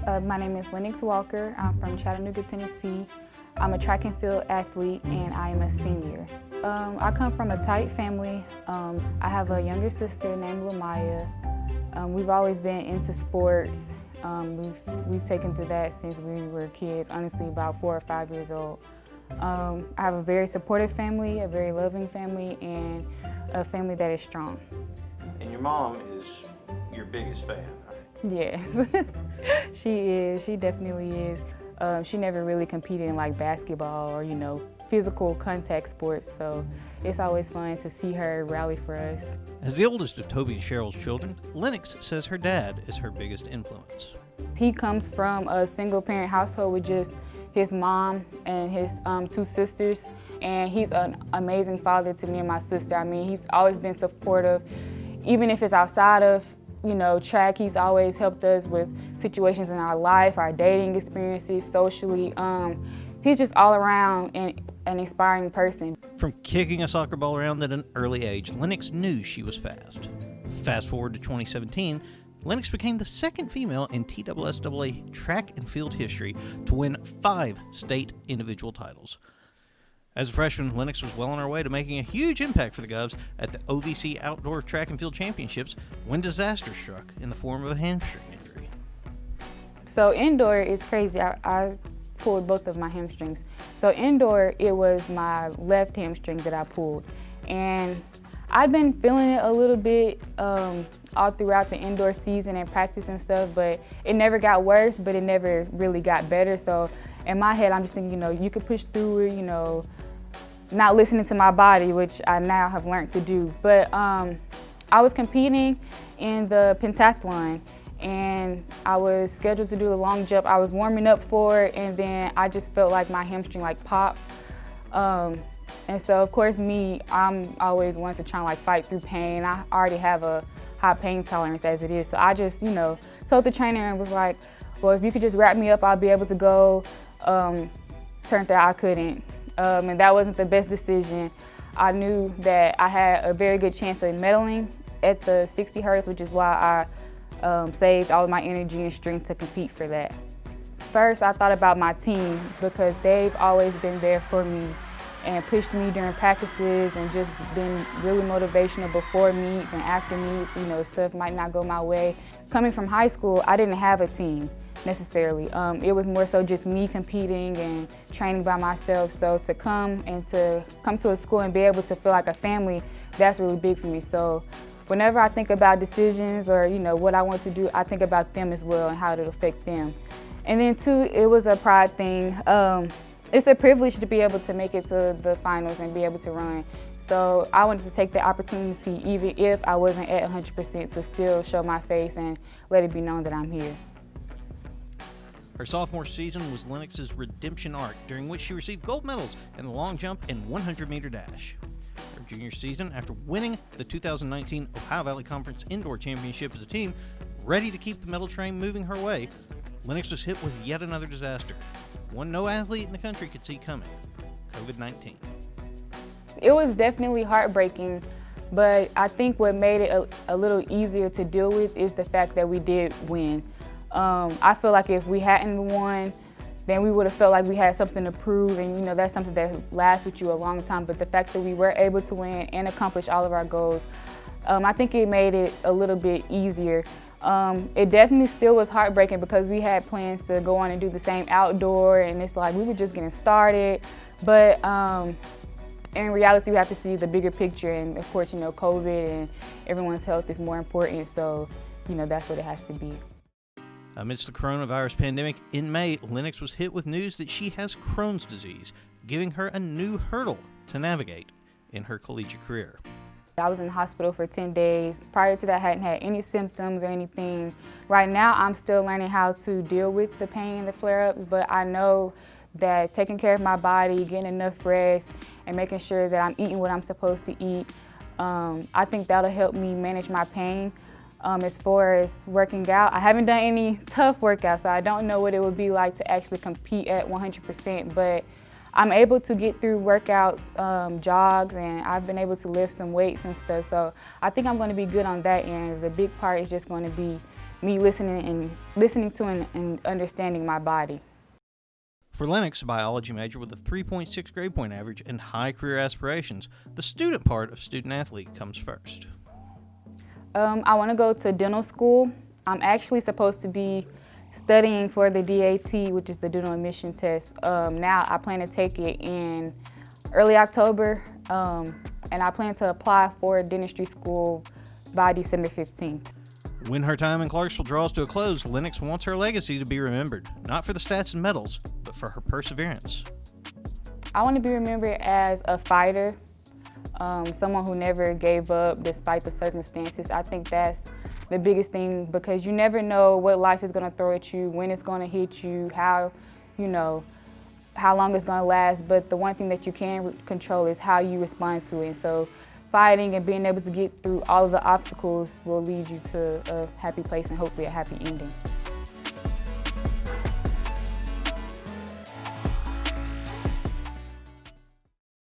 My name is Lennex Walker. I'm from Chattanooga, Tennessee. I'm a track and field athlete and I am a senior. I come from a tight family. I have a younger sister named Lamaya. We've always been into sports. We've taken to that since we were kids, honestly about 4 or 5 years old. I have a very supportive family, a very loving family, and a family that is strong. And your mom is your biggest fan, right? Yes, she is. She definitely is. She never really competed in like basketball or, physical contact sports, so it's always fun to see her rally for us. As the oldest of Toby and Cheryl's children, Lennex says her dad is her biggest influence. He comes from a single-parent household with just his mom and his 2 sisters, and he's an amazing father to me and my sister. I mean, he's always been supportive, even if it's outside of track. He's always helped us with situations in our life, our dating experiences, socially. He's just all around an inspiring person. From kicking a soccer ball around at an early age, Lennex knew she was fast. Fast forward to 2017, Lennex became the second female in TSSAA track and field history to win 5 state individual titles. As a freshman, Lennex was well on her way to making a huge impact for the Govs at the OVC Outdoor Track and Field Championships when disaster struck in the form of a hamstring injury. So indoor is crazy. I pulled both of my hamstrings. So indoor, it was my left hamstring that I pulled. And I'd been feeling it a little bit all throughout the indoor season and practice and stuff, but it never got worse, but it never really got better. So in my head, I'm just thinking, you could push through it, not listening to my body, which I now have learned to do. But I was competing in the pentathlon, and I was scheduled to do the long jump. I was warming up for it, and then I just felt like my hamstring popped. And so, of course, I'm always one to try and fight through pain. I already have a high pain tolerance as it is. So I just, told the trainer and was like, well, if you could just wrap me up, I'll be able to go. Turned out I couldn't. And that wasn't the best decision. I knew that I had a very good chance of medaling at the 60 hurdles, which is why I saved all of my energy and strength to compete for that. First, I thought about my team because they've always been there for me and pushed me during practices and just been really motivational before meets and after meets. Stuff might not go my way. Coming from high school, I didn't have a team necessarily. It was more so just me competing and training by myself. So to come to a school and be able to feel like a family, that's really big for me. So whenever I think about decisions or what I want to do, I think about them as well and how it'll affect them. And then 2, it was a pride thing. It's a privilege to be able to make it to the finals and be able to run. So I wanted to take the opportunity, even if I wasn't at 100%, to still show my face and let it be known that I'm here. Her sophomore season was Lennex's redemption arc, during which she received gold medals in the long jump and 100-meter dash. Her junior season, after winning the 2019 Ohio Valley Conference Indoor Championship as a team, ready to keep the medal train moving her way, Lennex was hit with yet another disaster, one no athlete in the country could see coming: COVID-19. It was definitely heartbreaking, but I think what made it a little easier to deal with is the fact that we did win. I feel like if we hadn't won, then we would have felt like we had something to prove, and that's something that lasts with you a long time. But the fact that we were able to win and accomplish all of our goals, I think it made it a little bit easier. It definitely still was heartbreaking because we had plans to go on and do the same outdoor, and it's like we were just getting started. But in reality, we have to see the bigger picture, and of course, COVID and everyone's health is more important, so that's what it has to be. Amidst the coronavirus pandemic, in May, Lennex was hit with news that she has Crohn's disease, giving her a new hurdle to navigate in her collegiate career. I was in the hospital for 10 days. Prior to that, I hadn't had any symptoms or anything. Right now, I'm still learning how to deal with the pain and the flare-ups, but I know that taking care of my body, getting enough rest, and making sure that I'm eating what I'm supposed to eat, I think that'll help me manage my pain. As far as working out, I haven't done any tough workouts, so I don't know what it would be like to actually compete at 100%, but I'm able to get through workouts, jogs, and I've been able to lift some weights and stuff, so I think I'm going to be good on that end. The big part is just going to be me listening to and understanding my body. For Lennex, a biology major with a 3.6 grade point average and high career aspirations, the student part of student athlete comes first. I want to go to dental school. I'm actually supposed to be studying for the DAT, which is the dental admission test. Now I plan to take it in early October, and I plan to apply for dentistry school by December 15th. When her time in Clarksville draws to a close, Lennex wants her legacy to be remembered, not for the stats and medals, but for her perseverance. I want to be remembered as a fighter, someone who never gave up despite the circumstances. I think that's the biggest thing, because you never know what life is going to throw at you, when it's going to hit you, how long it's going to last. But the one thing that you can control is how you respond to it. And so fighting and being able to get through all of the obstacles will lead you to a happy place and hopefully a happy ending.